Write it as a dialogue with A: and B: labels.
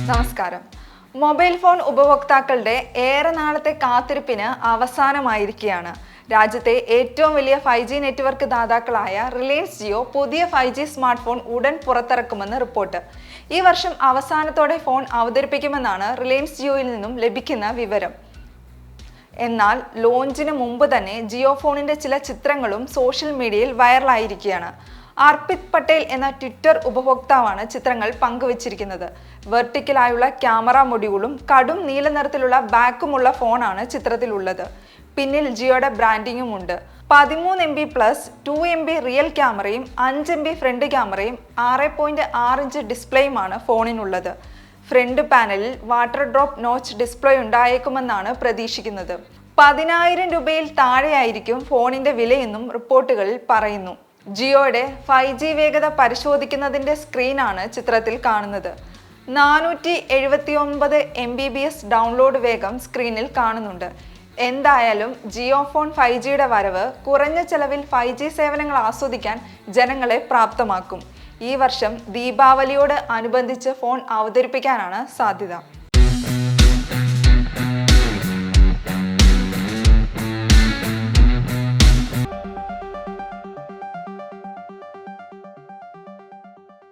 A: നമസ്കാരം. Mobile phone ഉപഭോക്താക്കളുടെ ഏറെ നാളത്തെ കാത്തിരിപ്പിന് അവസാനമായിരിക്കുകയാണ്. രാജ്യത്തെ ഏറ്റവും വലിയ 5G നെറ്റ്വർക്ക് ദാതാക്കളായ റിലയൻസ് ജിയോ പുതിയ 5G സ്മാർട്ട് ഫോൺ ഉടൻ പുറത്തിറക്കുമെന്ന് റിപ്പോർട്ട്. ഈ വർഷം അവസാനത്തോടെ ഫോൺ അവതരിപ്പിക്കുമെന്നാണ് റിലയൻസ് ജിയോയിൽ നിന്നും ലഭിക്കുന്ന വിവരം. എന്നാൽ ലോഞ്ചിന് മുമ്പ് തന്നെ ജിയോ ഫോണിന്റെ ചില ചിത്രങ്ങളും സോഷ്യൽ മീഡിയയിൽ വൈറലായിരിക്കുകയാണ്. അർപ്പിത് പട്ടേൽ എന്ന ട്വിറ്റർ ഉപഭോക്താവാണ് ചിത്രങ്ങൾ പങ്കുവച്ചിരിക്കുന്നത്. വെർട്ടിക്കലായുള്ള ക്യാമറ മൊഡ്യൂളും കടും നീല നിറത്തിലുള്ള ബാക്കുമുള്ള ഫോണാണ് ചിത്രത്തിലുള്ളത്. പിന്നിൽ ജിയോയുടെ ബ്രാൻഡിങ്ങും ഉണ്ട്. 13 MB പ്ലസ് 2 MB റിയൽ ക്യാമറയും 5 MB ഫ്രണ്ട് ക്യാമറയും 6.6 ഇഞ്ച് ഡിസ്പ്ലേയുമാണ് ഫോണിനുള്ളത്. ഫ്രണ്ട് പാനലിൽ വാട്ടർ ഡ്രോപ്പ് നോച്ച് ഡിസ്പ്ലേ ഉണ്ടായേക്കുമെന്നാണ് പ്രതീക്ഷിക്കുന്നത്. 10,000 രൂപയിൽ താഴെയായിരിക്കും ഫോണിന്റെ വിലയെന്നും റിപ്പോർട്ടുകളിൽ പറയുന്നു. ജിയോയുടെ 5G വേഗത പരിശോധിക്കുന്നതിന്റെ സ്ക്രീനാണ് ചിത്രത്തിൽ കാണുന്നത്. 479 MBps ഡൗൺലോഡ് വേഗം സ്ക്രീനിൽ കാണുന്നുണ്ട്. എന്തായാലും ജിയോ ഫോൺ 5Gയുടെ വരവ് കുറഞ്ഞ ചെലവിൽ 5G സേവനങ്ങൾ ആസ്വദിക്കാൻ ജനങ്ങളെ പ്രാപ്തമാക്കും. ഈ വർഷം ദീപാവലിയോട് അനുബന്ധിച്ച് ഫോൺ അവതരിപ്പിക്കാനാണ് സാധ്യത.